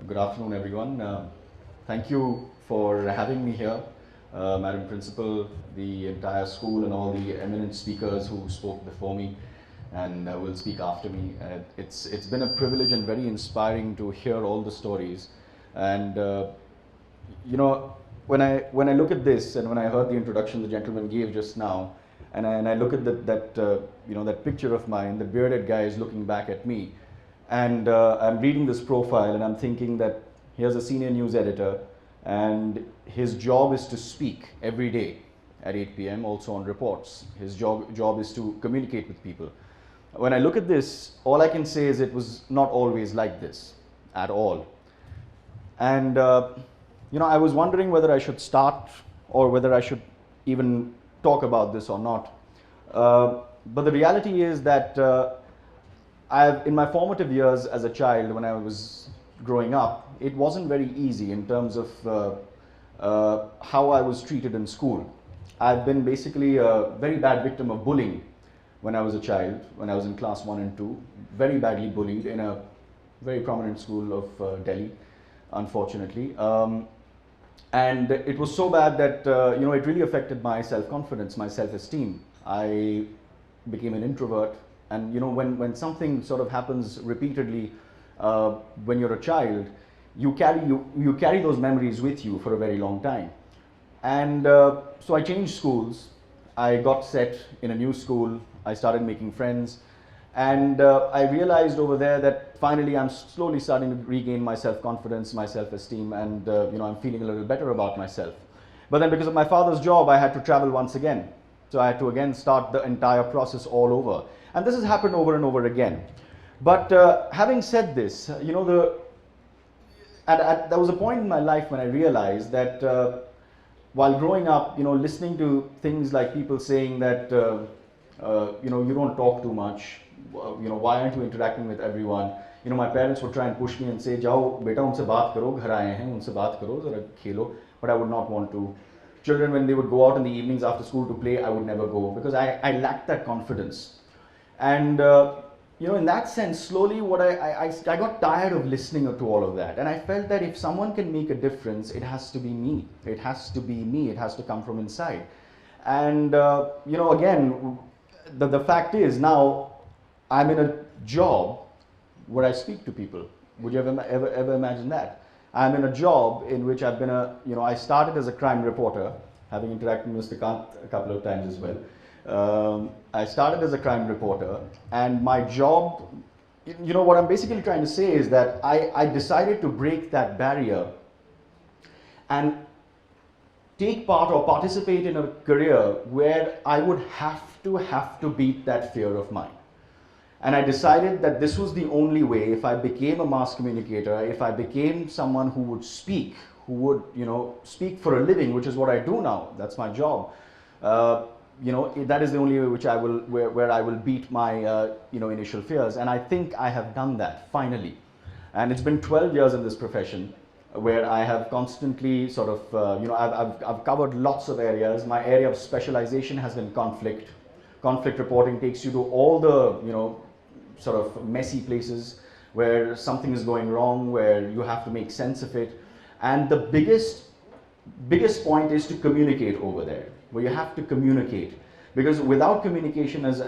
Good afternoon, everyone. Thank you for having me here, Madam Principal, the entire school, and all the eminent speakers who spoke before me and will speak after me. It's been a privilege and very inspiring to hear all the stories. And you know, when I look at this, and when I heard the introduction the gentleman gave just now, and I look at that picture of mine, the bearded guy is looking back at me. And I'm reading this profile and I'm thinking that here's a senior news editor and his job is to speak every day at 8 p.m. also on reports. His job is to communicate with people. When I look at this, all I can say is it was not always like this at all. And I was wondering whether I should start or whether I should even talk about this or not. But the reality is that in my formative years as a child, when I was growing up, it wasn't very easy in terms of how I was treated in school. I've been basically a very bad victim of bullying when I was a child, when I was in class 1 and 2, very badly bullied in a very prominent school of Delhi, unfortunately. And it was so bad that it really affected my self-confidence, my self-esteem. I became an introvert. And when something sort of happens repeatedly when you're a child, you carry those memories with you for a very long time. And so I changed schools. I got set in a new school. I started making friends. And I realized over there that finally I'm slowly starting to regain my self-confidence, my self-esteem, and I'm feeling a little better about myself. But then because of my father's job, I had to travel once again. So I had to again start the entire process all over. And this has happened over and over again. But having said this, there was a point in my life when I realized that while growing up, listening to things like people saying that, you don't talk too much, why aren't you interacting with everyone? My parents would try and push me and say, "Jao, beta, unse baat karo, ghar aaye hain, unse baat karo, zara khelo." But I would not want to. Children, when they would go out in the evenings after school to play, I would never go because I lacked that confidence. And in that sense, slowly I got tired of listening to all of that. And I felt that if someone can make a difference, it has to be me. It has to be me. It has to come from inside. And, again, the fact is now I'm in a job where I speak to people. Would you ever imagine that? I'm in a job in which I've been I started as a crime reporter, having interacted with Mr. Kant a couple of times as well. I started as a crime reporter, and my job, what I'm basically trying to say is that I decided to break that barrier and take part or participate in a career where I would have to beat that fear of mine. And I decided that this was the only way. If I became a mass communicator, if I became someone who would speak, who would, speak for a living, which is what I do now, that's my job. That is the only way which where I will beat my, initial fears. And I think I have done that, finally. And it's been 12 years in this profession where I have constantly sort of, I've covered lots of areas. My area of specialization has been conflict. Conflict reporting takes you to all the, sort of messy places where something is going wrong, where you have to make sense of it. And the biggest point is to communicate over there, where you have to communicate. Because without communication, as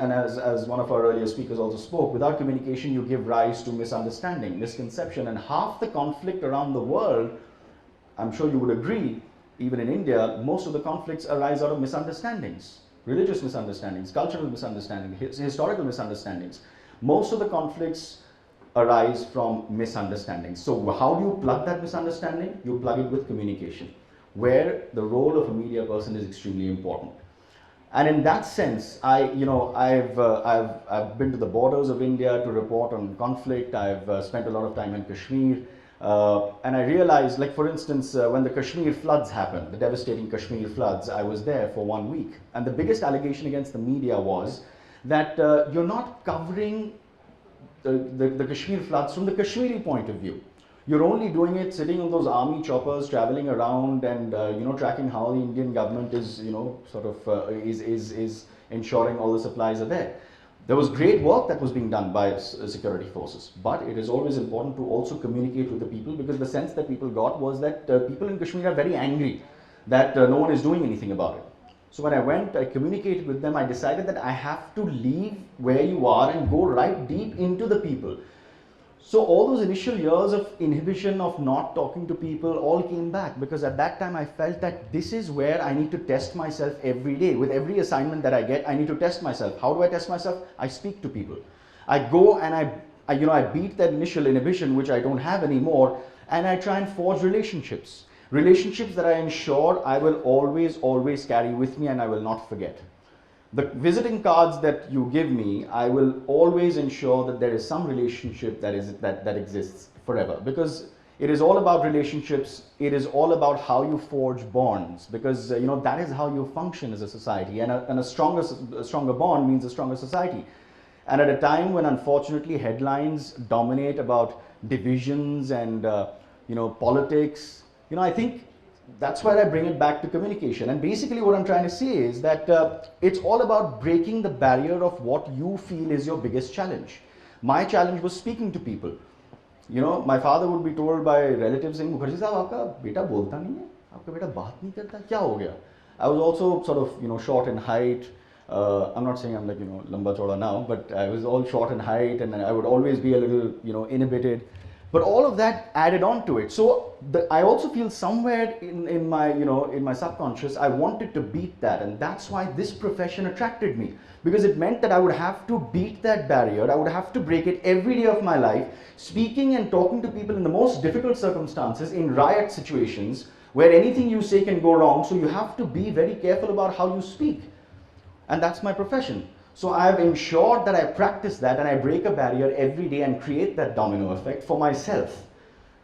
one of our earlier speakers also spoke, without communication you give rise to misunderstanding, misconception, and half the conflict around the world, I'm sure you would agree, even in India, most of the conflicts arise out of misunderstandings. Religious misunderstandings, cultural misunderstandings, historical misunderstandings. Most of the conflicts arise from misunderstandings. So how do you plug that misunderstanding? You plug it with communication, where the role of a media person is extremely important. And in that sense, I've been to the borders of India to report on conflict. I've spent a lot of time in Kashmir. And I realized, like for instance, when the Kashmir floods happened, the devastating Kashmir floods, I was there for 1 week. And the biggest allegation against the media was that you're not covering the Kashmir floods from the Kashmiri point of view. You're only doing it sitting on those army choppers, traveling around and tracking how the Indian government is is ensuring all the supplies are there. There was great work that was being done by security forces, but it is always important to also communicate with the people, because the sense that people got was that people in Kashmir are very angry that no one is doing anything about it. So when I went, I communicated with them, I decided that I have to leave where you are and go right deep into the people. So all those initial years of inhibition, of not talking to people, all came back, because at that time I felt that this is where I need to test myself every day. With every assignment that I get, I need to test myself. How do I test myself? I speak to people. I go and I beat that initial inhibition, which I don't have anymore, and I try and forge relationships. Relationships that I ensure I will always carry with me and I will not forget. The visiting cards that you give me, I will always ensure that there is some relationship that exists forever, because it is all about relationships. It is all about how you forge bonds, because that is how you function as a society, and a stronger bond means a stronger society. And at a time when unfortunately headlines dominate about divisions and politics, I think that's where I bring it back to communication. And basically what I'm trying to say is that it's all about breaking the barrier of what you feel is your biggest challenge. My challenge was speaking to people. My father would be told by relatives saying, Mukharji sahab, aapka beta bolta nahi hai, aapka beta baat nahi karta, kya ho gaya? I was also sort of short in height. I'm not saying I'm like lamba choda now, but I was all short in height, and I would always be a little inhibited. But all of that added on to it. So I also feel somewhere in my subconscious, I wanted to beat that. And that's why this profession attracted me. Because it meant that I would have to beat that barrier. I would have to break it every day of my life, speaking and talking to people in the most difficult circumstances, in riot situations, where anything you say can go wrong. So you have to be very careful about how you speak. And that's my profession. So I've ensured that I practice that and I break a barrier every day and create that domino effect for myself.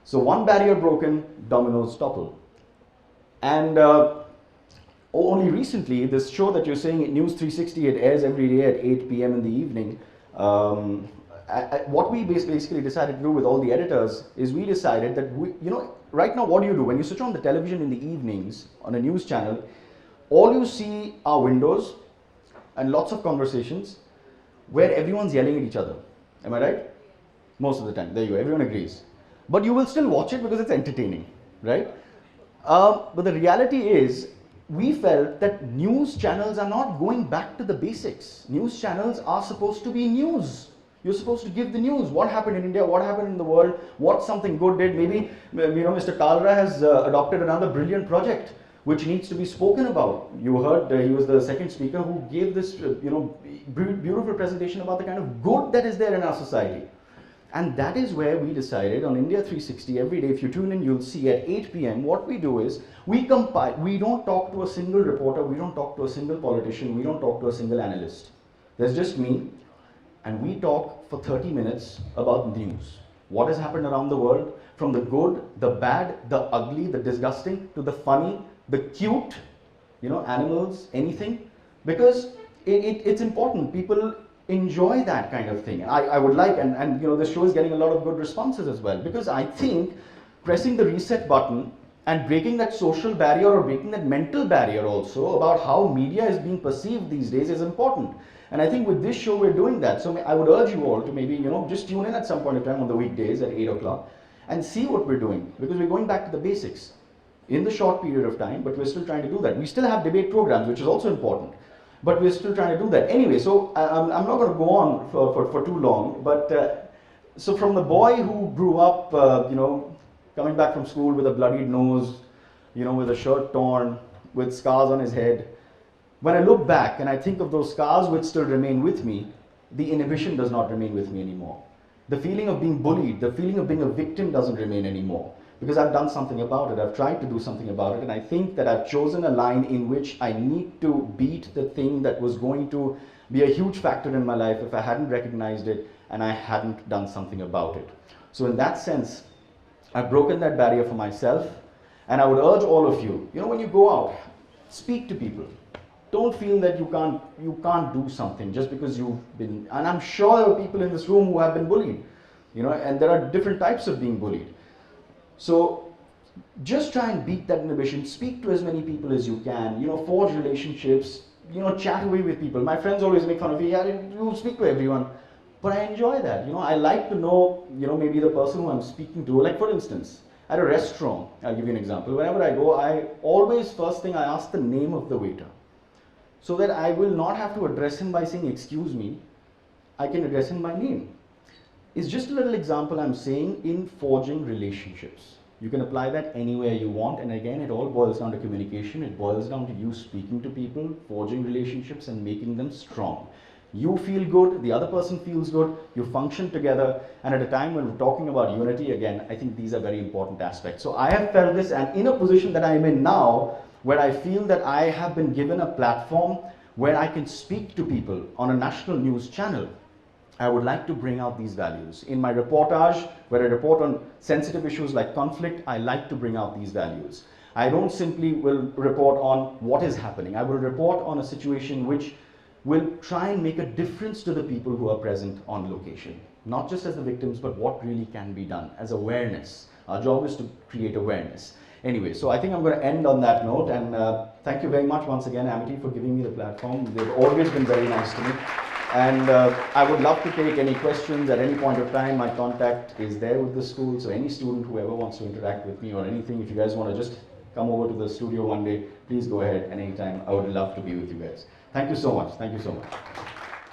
So one barrier broken, dominoes topple. And only recently, this show that you're saying, News 360, it airs every day at 8 p.m. in the evening. What we basically decided to do with all the editors is we decided that, right now what do you do? When you switch on the television in the evenings on a news channel, all you see are windows and lots of conversations where everyone's yelling at each other. Am I right? Most of the time. There you go. Everyone agrees. But you will still watch it because it's entertaining, right? But the reality is, we felt that news channels are not going back to the basics. News channels are supposed to be news. You're supposed to give the news. What happened in India? What happened in the world? What something good did? Maybe, Mr. Kalra has adopted another brilliant project which needs to be spoken about. You heard he was the second speaker who gave this beautiful presentation about the kind of good that is there in our society. And that is where we decided on India 360, every day, if you tune in, you'll see at 8 p.m. what we do is, we compile, we don't talk to a single reporter, we don't talk to a single politician, we don't talk to a single analyst. There's just me, and we talk for 30 minutes about news. What has happened around the world, from the good, the bad, the ugly, the disgusting, to the funny, the cute, animals, anything, because it's important. People enjoy that kind of thing. I would like, and the show is getting a lot of good responses as well, because I think pressing the reset button and breaking that social barrier or breaking that mental barrier also about how media is being perceived these days is important. And I think with this show we're doing that. So I would urge you all to maybe just tune in at some point in time on the weekdays at 8 o'clock and see what we're doing, because we're going back to the basics in the short period of time, but we're still trying to do that. We still have debate programs, which is also important, but we're still trying to do that. Anyway, so I'm not going to go on for too long, but so from the boy who grew up, coming back from school with a bloodied nose, with a shirt torn, with scars on his head, when I look back and I think of those scars which still remain with me, the inhibition does not remain with me anymore. The feeling of being bullied, the feeling of being a victim doesn't remain anymore. Because I've done something about it, I've tried to do something about it, and I think that I've chosen a line in which I need to beat the thing that was going to be a huge factor in my life if I hadn't recognized it and I hadn't done something about it. So in that sense, I've broken that barrier for myself, and I would urge all of you, when you go out, speak to people. Don't feel that you can't do something just because you've been, and I'm sure there are people in this room who have been bullied, and there are different types of being bullied. So just try and beat that inhibition, speak to as many people as you can, forge relationships, chat away with people. My friends always make fun of me, yeah, you speak to everyone. But I enjoy that. I like to know, maybe the person who I'm speaking to. Like for instance, at a restaurant, I'll give you an example. Whenever I go, I always, first thing, I ask the name of the waiter. So that I will not have to address him by saying, excuse me, I can address him by name. It's just a little example I'm saying in forging relationships. You can apply that anywhere you want, and again, it all boils down to communication. It boils down to you speaking to people, forging relationships, and making them strong. You feel good, the other person feels good, you function together, and at a time when we're talking about unity, again, I think these are very important aspects. So I have felt this, and in a position that I'm in now, where I feel that I have been given a platform where I can speak to people on a national news channel, I would like to bring out these values. In my reportage, where I report on sensitive issues like conflict, I like to bring out these values. I don't simply will report on what is happening. I will report on a situation which will try and make a difference to the people who are present on location. Not just as the victims, but what really can be done as awareness. Our job is to create awareness. Anyway, so I think I'm going to end on that note, and thank you very much once again, Amity, for giving me the platform. They've always been very nice to me. And I would love to take any questions at any point of time. My contact is there with the school, so any student, whoever wants to interact with me or anything, if you guys want to just come over to the studio one day, please go ahead and anytime. I would love to be with you guys. Thank you so much. Thank you so much.